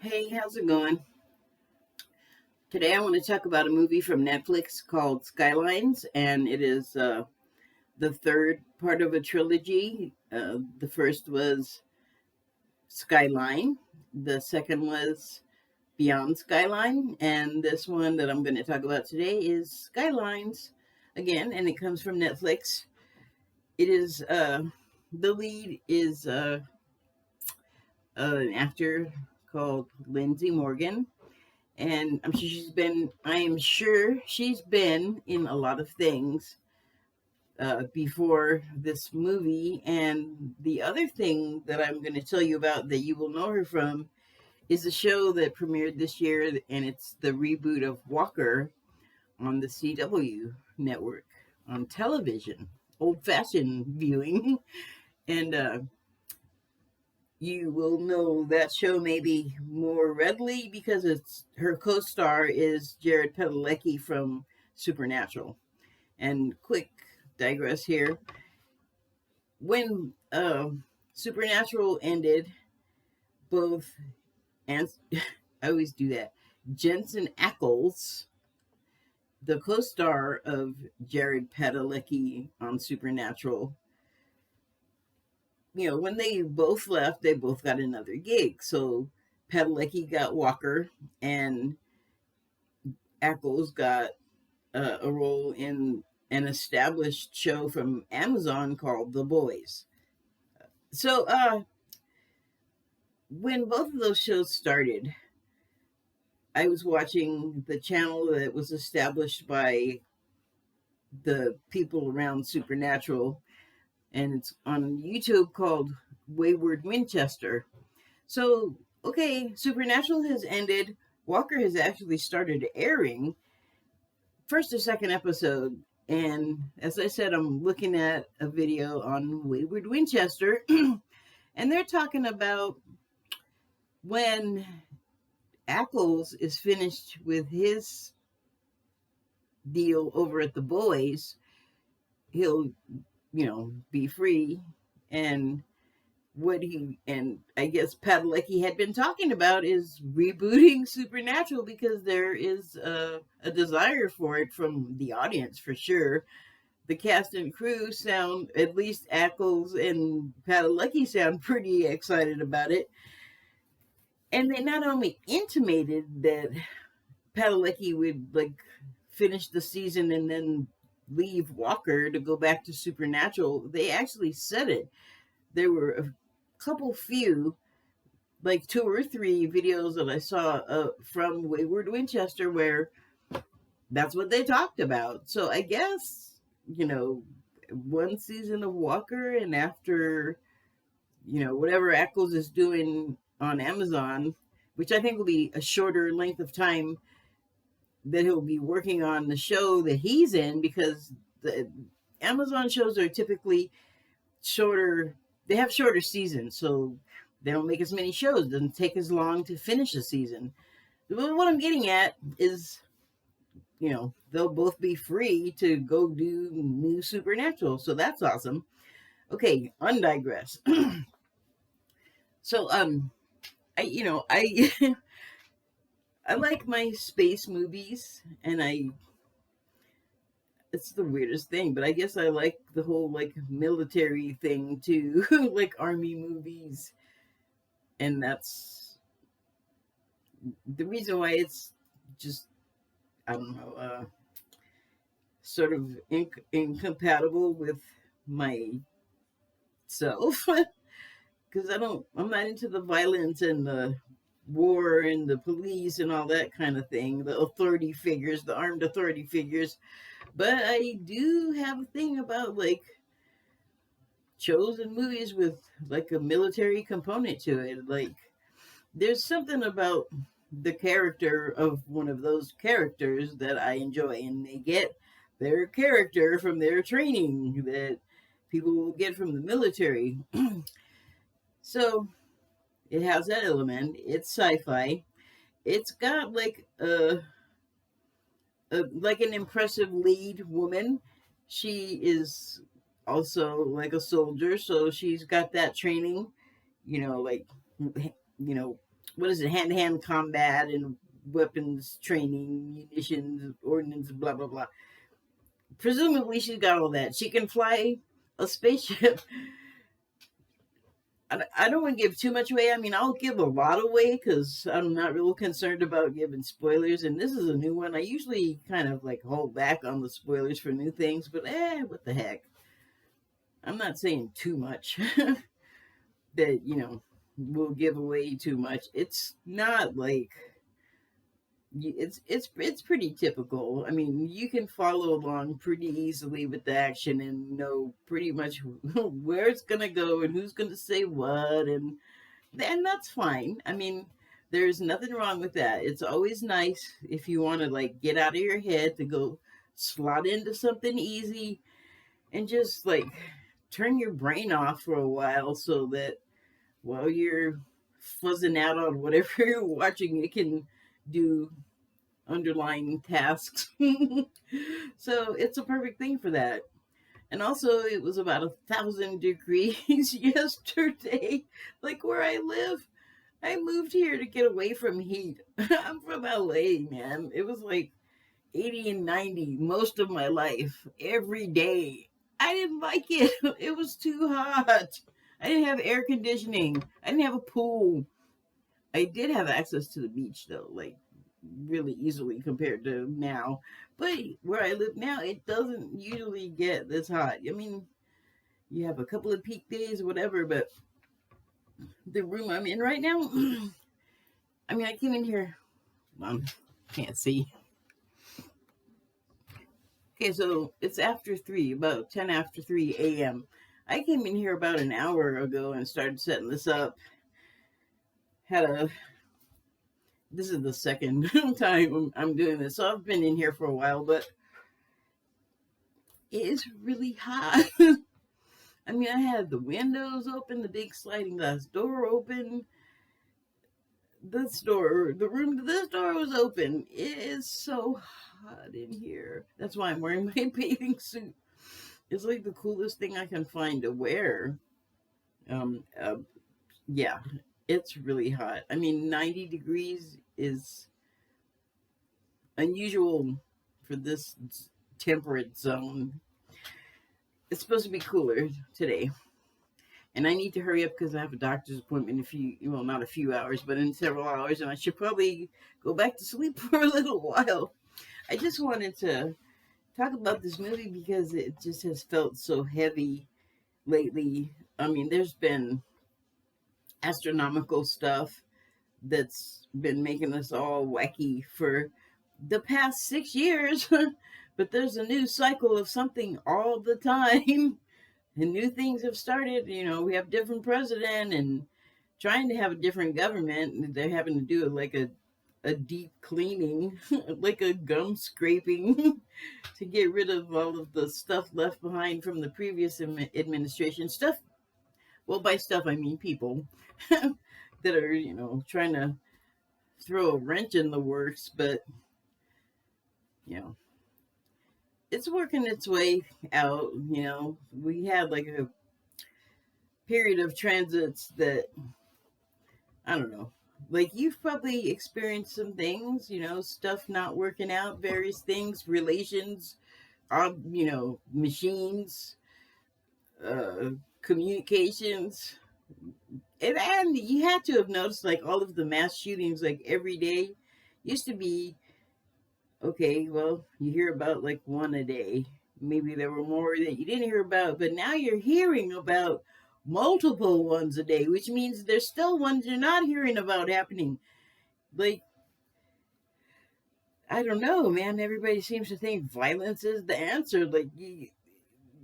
Hey, how's it going? Today I want to talk about a movie from Netflix called Skylines, and it is the third part of a trilogy. The first was Skyline, the second was Beyond Skyline, and this one that I'm going to talk about today is Skylines again, and it comes from Netflix. It is the lead is an actor called Lindsey Morgan, and I am sure she's been in a lot of things before this movie. And the other thing that I'm going to tell you about that you will know her from is a show that premiered this year, and it's the reboot of Walker on the CW network on television, old fashioned viewing. And you will know that show maybe more readily because it's her co-star is Jared Padalecki from Supernatural. And quick digress here: when Supernatural ended, both and I always do that. Jensen Ackles, the co-star of Jared Padalecki on Supernatural, when they both left, they both got another gig. So Padalecki got Walker, and Ackles got a role in an established show from Amazon called The Boys. So when both of those shows started, I was watching the channel that was established by the people around Supernatural, and it's on YouTube, called Wayward Winchester. So, okay, Supernatural has ended. Walker has actually started airing, first or second episode. And as I said, I'm looking at a video on Wayward Winchester, and they're talking about when Ackles is finished with his deal over at the Boys, he'll be free. And I guess Padalecki had been talking about is rebooting Supernatural, because there is a desire for it from the audience for sure. The cast and crew sound, at least Ackles and Padalecki, sound pretty excited about it. And they not only intimated that Padalecki would finish the season and then leave Walker to go back to Supernatural, they actually said it. There were a few, like 2 or 3 videos that I saw from Wayward Winchester where that's what they talked about. So I guess, one season of Walker, and after, whatever Ackles is doing on Amazon, which I think will be a shorter length of time that he'll be working on the show that he's in, because the Amazon shows are typically shorter. They have shorter seasons, so they don't make as many shows. It doesn't take as long to finish a season. But what I'm getting at is, they'll both be free to go do new Supernatural, so that's awesome. Okay, undigress. So I I like my space movies, and it's the weirdest thing, but I guess I like the whole military thing too, like army movies. And that's the reason why it's just, I don't know, sort of incompatible with myself, because I'm not into the violence and the war and the police and all that kind of thing, the authority figures, the armed authority figures. But I do have a thing about shows and movies with a military component to it. There's something about the character of one of those characters that I enjoy, and they get their character from their training that people will get from the military. So it has that element. It's sci-fi. It's got an impressive lead woman. She is also a soldier, so she's got that training, you know, what is it, hand-to-hand combat and weapons training, munitions, ordnance, blah blah blah. Presumably, she's got all that. She can fly a spaceship. I don't want to give too much away. I mean, I'll give a lot away because I'm not real concerned about giving spoilers. And this is a new one. I usually kind of like hold back on the spoilers for new things, but what the heck? I'm not saying too much that, will give away too much. It's not like it's pretty typical. I mean, you can follow along pretty easily with the action and know pretty much where it's gonna go and who's gonna say what, and that's fine. I mean, there's nothing wrong with that. It's always nice if you want to like get out of your head to go slot into something easy and just like turn your brain off for a while so that while you're fuzzing out on whatever you're watching, it can do underlying tasks. So it's a perfect thing for that. And also, it was about 1,000 degrees yesterday, like where I live. I moved here to get away from heat. I'm from LA, man. It was like 80 and 90 most of my life, every day. I didn't like it. It was too hot. I didn't have air conditioning. I didn't have a pool. I did have access to the beach, though, like really easily compared to now. But where I live now, it doesn't usually get this hot. I mean, you have a couple of peak days or whatever, but the room I'm in right now, I mean, I came in here, can't see. Okay, so it's after 3, about 10 after 3 a.m. I came in here about an hour ago and started setting this up. This is the second time I'm doing this, so I've been in here for a while, but it is really hot. I mean, I had the windows open, the big sliding glass door open. The room to this door was open. It is so hot in here. That's why I'm wearing my bathing suit. It's like the coolest thing I can find to wear. Yeah, it's really hot. I mean, 90 degrees is unusual for this temperate zone. It's supposed to be cooler today. And I need to hurry up because I have a doctor's appointment not a few hours, but in several hours, and I should probably go back to sleep for a little while. I just wanted to talk about this movie because it just has felt so heavy lately. I mean, there's been astronomical stuff that's been making us all wacky for the past 6 years, but there's a new cycle of something all the time. And new things have started. We have different president and trying to have a different government. They're having to do like a deep cleaning, like a gum scraping to get rid of all of the stuff left behind from the previous administration. Stuff, well, by stuff, I mean people that are, trying to throw a wrench in the works, but, it's working its way out. We had like a period of transits that, I don't know, like you've probably experienced some things, stuff not working out, various things, relations, machines, communications. And you had to have noticed like all of the mass shootings like every day. Used to be, okay, well, you hear about like one a day. Maybe there were more that you didn't hear about, but now you're hearing about multiple ones a day, which means there's still ones you're not hearing about happening. Like, I don't know, man. Everybody seems to think violence is the answer. Like,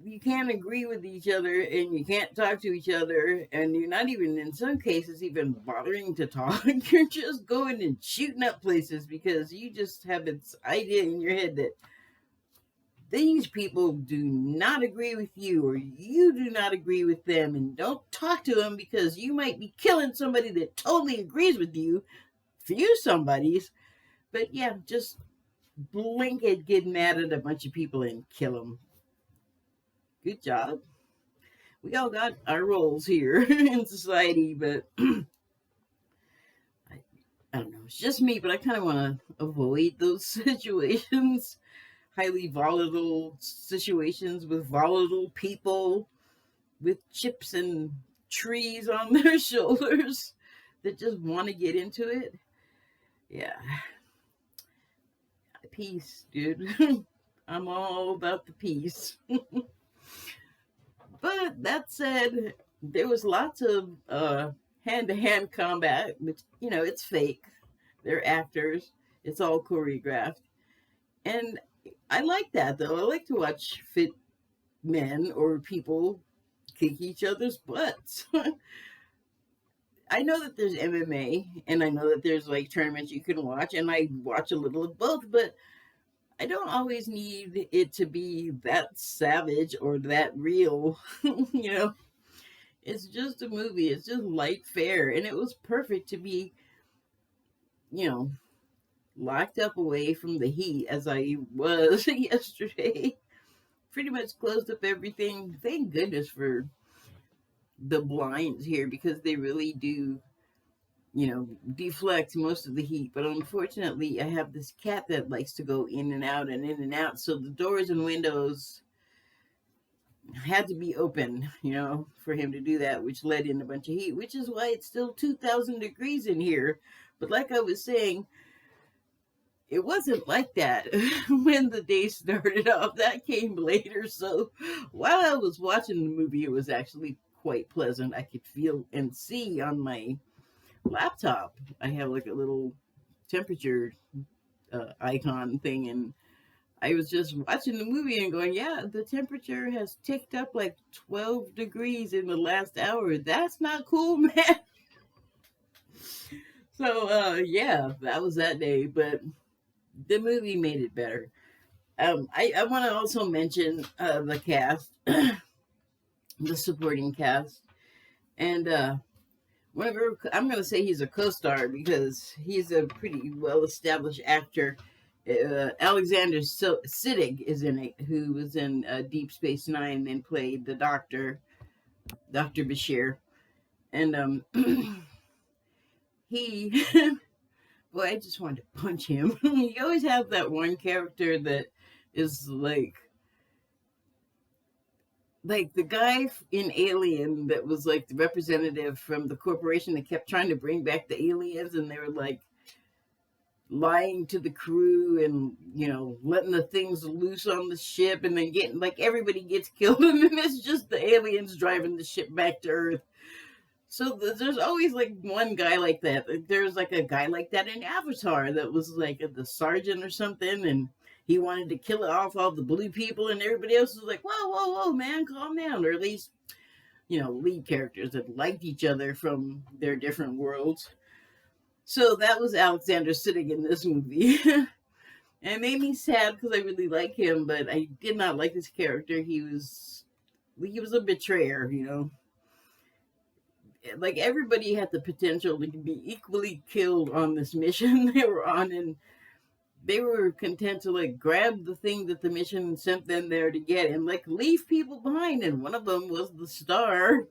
you can't agree with each other and you can't talk to each other, and you're not even, in some cases, even bothering to talk. You're just going and shooting up places because you just have this idea in your head that these people do not agree with you or you do not agree with them, and don't talk to them because you might be killing somebody that totally agrees with you. Few somebodies, but yeah, just blink and get mad at a bunch of people and kill them. Good job. We all got our roles here in society, but I don't know, it's just me, but I kind of want to avoid those situations. Highly volatile situations with volatile people with chips and trees on their shoulders that just want to get into it. Yeah, peace, dude. I'm all about the peace. But that said, there was lots of hand-to-hand combat, which, it's fake. They're actors. It's all choreographed. And I like that, though. I like to watch fit men or people kick each other's butts. I know that there's MMA, and I know that there's like tournaments you can watch, and I watch a little of both, but I don't always need it to be that savage or that real. It's just a movie. It's just light fare, and it was perfect to be, you know, locked up away from the heat as I was yesterday. Pretty much closed up everything. Thank goodness for the blinds here because they really do, deflect most of the heat. But unfortunately, I have this cat that likes to go in and out and in and out. So the doors and windows had to be open, for him to do that, which let in a bunch of heat, which is why it's still 2,000 degrees in here. But like I was saying, it wasn't like that when the day started off. That came later. So while I was watching the movie, it was actually quite pleasant. I could feel and see on my laptop. I have like a little temperature icon thing, and I was just watching the movie and going, yeah, the temperature has ticked up like 12 degrees in the last hour. That's not cool, man. So, yeah, that was that day, but the movie made it better. I want to also mention the cast, the supporting cast, and whenever I'm going to say he's a co-star because he's a pretty well-established actor. Alexander Siddig is in it, who was in Deep Space Nine and played the Doctor Bashir, and he, boy, I just wanted to punch him. You always have that one character that is like the guy in Alien that was like the representative from the corporation that kept trying to bring back the aliens, and they were like lying to the crew and letting the things loose on the ship, and then getting like everybody gets killed, and then it's just the aliens driving the ship back to Earth. So there's always like one guy like that. There's like a guy like that in Avatar that was like the sergeant or something, and he wanted to kill off all the blue people, and everybody else was like, whoa, whoa, whoa, man, calm down. Or at least, lead characters that liked each other from their different worlds. So that was Alexander Siddig in this movie. And it made me sad because I really like him, but I did not like his character. He was a betrayer, Like everybody had the potential to be equally killed on this mission they were on, and they were content to like grab the thing that the mission sent them there to get and like leave people behind. And one of them was the star,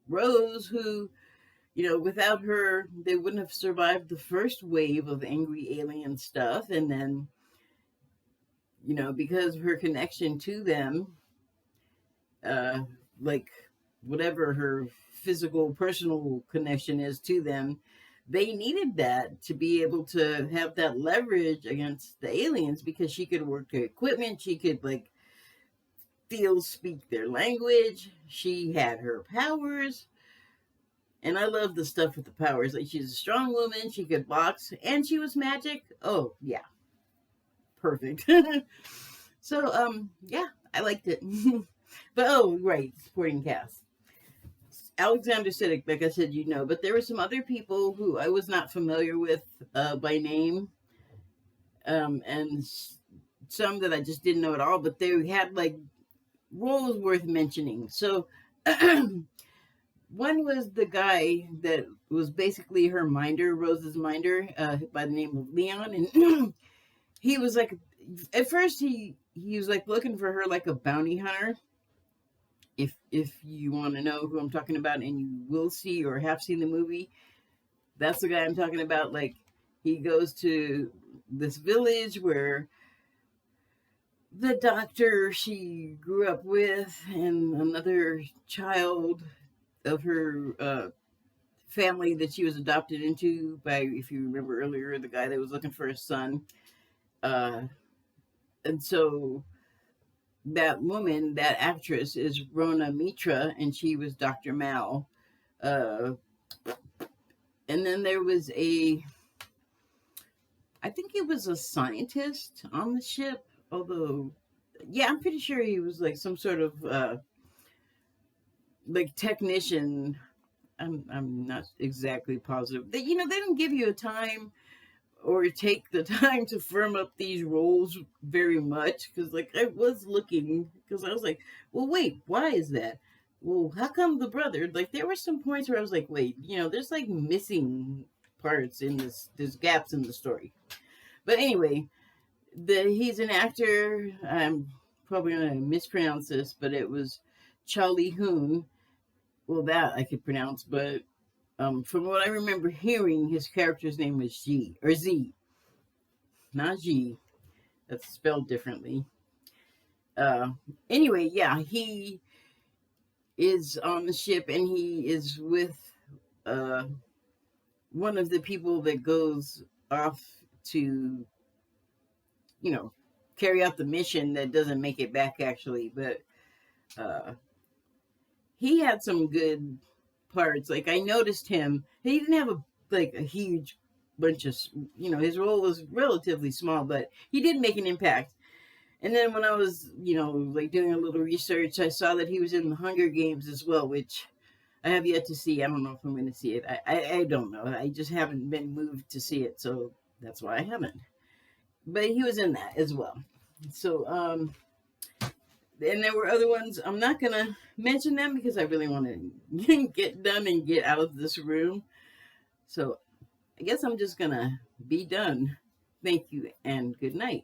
Rose, who, without her, they wouldn't have survived the first wave of angry alien stuff. And then, because of her connection to them, like whatever her physical, personal connection is to them, they needed that to be able to have that leverage against the aliens because she could work the equipment. She could like speak their language. She had her powers. And I love the stuff with the powers. Like she's a strong woman. She could box and she was magic. Oh yeah. Perfect. So, yeah, I liked it. But oh, right. Supporting cast. Alexander Siddig, like I said, but there were some other people who I was not familiar with by name, and some that I just didn't know at all, but they had like roles worth mentioning. So one was the guy that was basically her minder, Rose's minder, by the name of Leon, and he was like, at first he was like looking for her like a bounty hunter. If you want to know who I'm talking about, and you will see or have seen the movie, that's the guy I'm talking about. Like he goes to this village where the doctor she grew up with and another child of her family that she was adopted into by, if you remember earlier, the guy that was looking for a son. Uh, and so that woman, that actress, is Rona Mitra, and she was Dr. Mal. Uh, and then there was I think it was a scientist on the ship, although, yeah, I'm pretty sure he was like some sort of like technician. I'm not exactly positive. They don't give you a time or take the time to firm up these roles very much, because like I was looking, because I was like, well, wait, why is that? Well, how come the brother? Like there were some points where I was like, wait, there's like missing parts in this. There's gaps in the story. But anyway, he's an actor. I'm probably gonna mispronounce this, but it was Charlie Hoon. Well, that I could pronounce, but from what I remember hearing, his character's name was G or Z, not G. That's spelled differently. Anyway, yeah, he is on the ship, and he is with one of the people that goes off to, carry out the mission that doesn't make it back actually, but he had some good parts. Like I noticed him. He didn't have a huge bunch of, his role was relatively small, but he did make an impact. And then when I was, like doing a little research, I saw that he was in the Hunger Games as well, which I have yet to see. I don't know if I'm going to see it. I don't know. I just haven't been moved to see it, so that's why I haven't. But he was in that as well. So, and there were other ones. I'm not going to mention them because I really want to get done and get out of this room. So I guess I'm just going to be done. Thank you and good night.